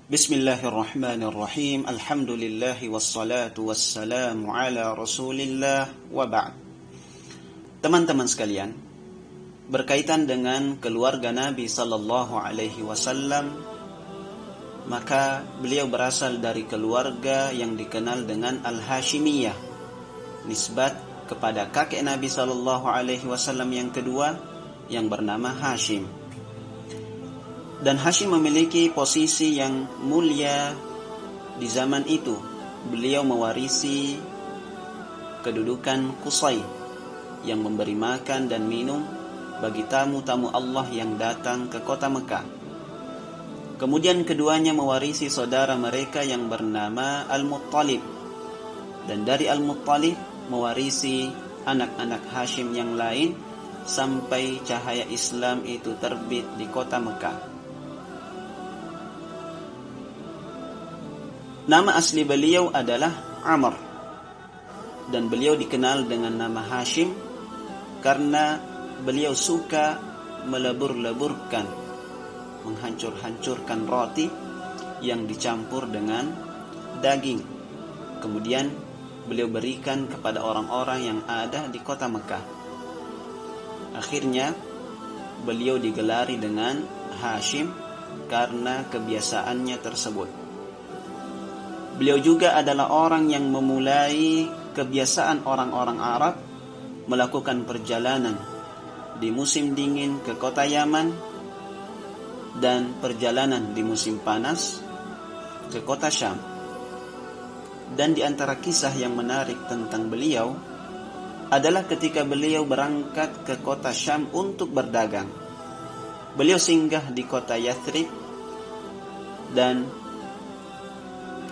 Bismillahirrahmanirrahim. Alhamdulillahi wassalatu wassalamu ala Rasulillah wa ba'd. Teman-teman sekalian, berkaitan dengan keluarga Nabi sallallahu alaihi wasallam, maka beliau berasal dari keluarga yang dikenal dengan Al-Hashimiyah, nisbat kepada kakek Nabi sallallahu alaihi wasallam yang kedua yang bernama Hashim. Dan Hashim memiliki posisi yang mulia di zaman itu. Beliau mewarisi kedudukan Qusay yang memberi makan dan minum bagi tamu-tamu Allah yang datang ke kota Mekah. Kemudian keduanya mewarisi saudara mereka yang bernama Al-Muttalib. Dan dari Al-Muttalib mewarisi anak-anak Hashim yang lain sampai cahaya Islam itu terbit di kota Mekah. Nama asli beliau adalah Amr, dan beliau dikenal dengan nama Hashim karena beliau suka melebur-leburkan, menghancur-hancurkan roti yang dicampur dengan daging. Kemudian beliau berikan kepada orang-orang yang ada di kota Mekah. Akhirnya beliau digelari dengan Hashim karena kebiasaannya tersebut. Beliau juga adalah orang yang memulai kebiasaan orang-orang Arab melakukan perjalanan di musim dingin ke kota Yaman dan perjalanan di musim panas ke kota Syam. Dan di antara kisah yang menarik tentang beliau adalah ketika beliau berangkat ke kota Syam untuk berdagang. Beliau singgah di kota Yathrib, dan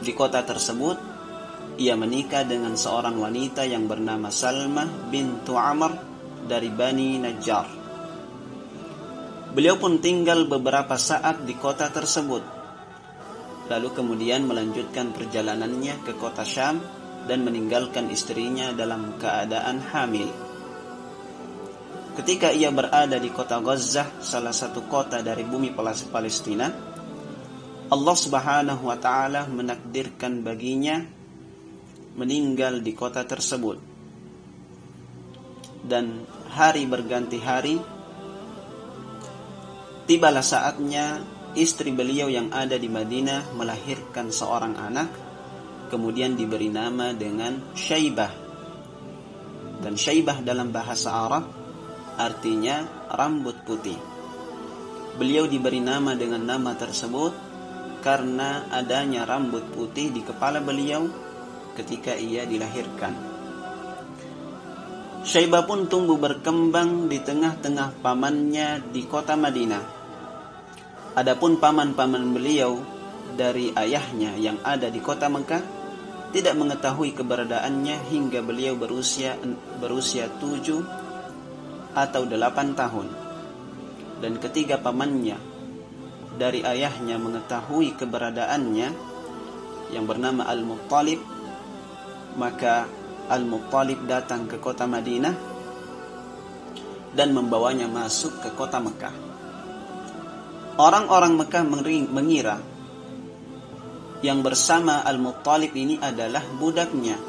di kota tersebut ia menikah dengan seorang wanita yang bernama Salmah bintu Amr dari Bani Najjar. Beliau pun tinggal beberapa saat di kota tersebut, lalu kemudian melanjutkan perjalanannya ke kota Syam dan meninggalkan istrinya dalam keadaan hamil. Ketika ia berada di kota Gazzah, salah satu kota dari bumi Palestina, Allah Subhanahu wa ta'ala menakdirkan baginya meninggal di kota tersebut. Dan hari berganti hari, tibalah saatnya istri beliau yang ada di Madinah melahirkan seorang anak, kemudian diberi nama dengan Syaibah. Dan Syaibah dalam bahasa Arab artinya rambut putih. Beliau diberi nama dengan nama tersebut karena adanya rambut putih di kepala beliau ketika ia dilahirkan. Syaibah pun tumbuh berkembang di tengah-tengah pamannya di kota Madinah. Adapun paman-paman beliau dari ayahnya yang ada di kota Mekah tidak mengetahui keberadaannya hingga beliau berusia 7 atau 8 tahun. Dan ketiga pamannya dari ayahnya mengetahui keberadaannya yang bernama Al-Muttalib, maka Al-Muttalib datang ke kota Madinah dan membawanya masuk ke kota Mekah. Orang-orang Mekah mengira yang bersama Al-Muttalib ini adalah budaknya.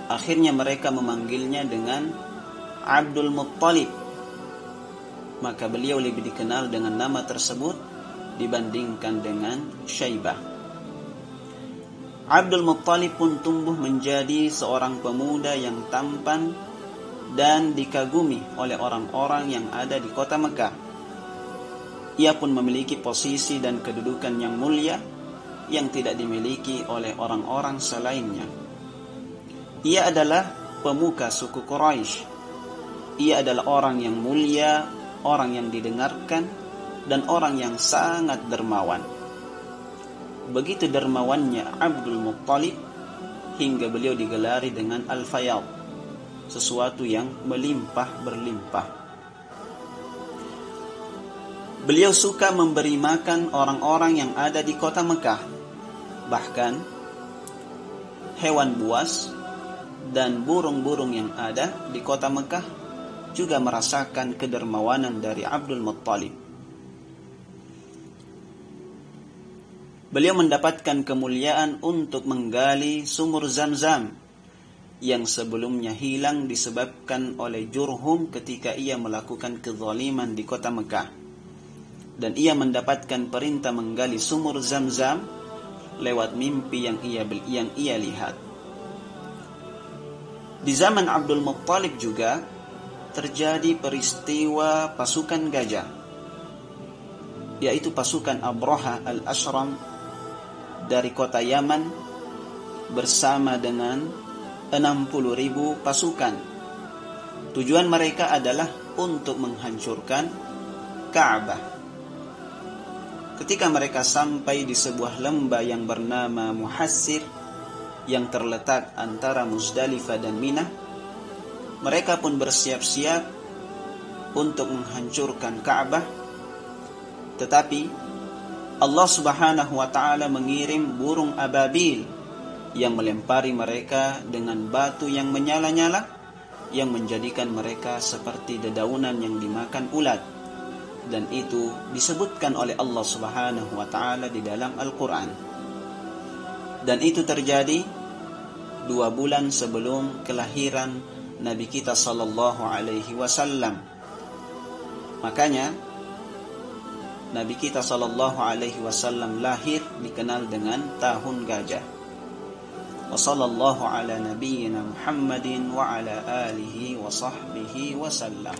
Akhirnya mereka memanggilnya dengan Abdul Muttalib. Maka beliau lebih dikenal dengan nama tersebut dibandingkan dengan Syaibah. Abdul Muttalib pun tumbuh menjadi seorang pemuda yang tampan dan dikagumi oleh orang-orang yang ada di kota Mekah. Ia pun memiliki posisi dan kedudukan yang mulia yang tidak dimiliki oleh orang-orang selainnya. Ia adalah pemuka suku Quraisy. Ia adalah orang yang mulia, orang yang didengarkan, dan orang yang sangat dermawan. Begitu dermawannya Abdul Muttalib hingga beliau digelari dengan Al-Fayyad, sesuatu yang melimpah berlimpah. Beliau suka memberi makan orang-orang yang ada di kota Mekah. Bahkan hewan buas dan burung-burung yang ada di kota Mekah juga merasakan kedermawanan dari Abdul Muttalib. beliau mendapatkan kemuliaan untuk menggali sumur Zam-Zam yang sebelumnya hilang disebabkan oleh Jurhum ketika ia melakukan kezaliman di kota Mekah. Dan ia mendapatkan perintah menggali sumur Zam-Zam lewat mimpi yang ia lihat. Di zaman Abdul Muttalib juga terjadi peristiwa pasukan gajah, yaitu pasukan Abraha al-Ashram dari kota Yaman bersama dengan 60.000 pasukan. Tujuan mereka adalah untuk menghancurkan Ka'bah. Ketika mereka sampai di sebuah lembah yang bernama Muhassir yang terletak antara Muzdalifah dan Mina, mereka pun bersiap-siap untuk menghancurkan Ka'bah. Tetapi Allah Subhanahu wa ta'ala mengirim burung ababil yang melempari mereka dengan batu yang menyala-nyala, yang menjadikan mereka seperti dedaunan yang dimakan ulat. Dan itu disebutkan oleh Allah Subhanahu wa ta'ala di dalam Al-Quran. Dan itu terjadi 2 bulan sebelum kelahiran Nabi kita sallallahu alaihi wasallam. Makanya Nabi kita sallallahu alaihi wasallam lahir dikenal dengan tahun gajah. Wa sallallahu ala nabiyyina Muhammadin wa ala alihi wa sahbihi wasallam.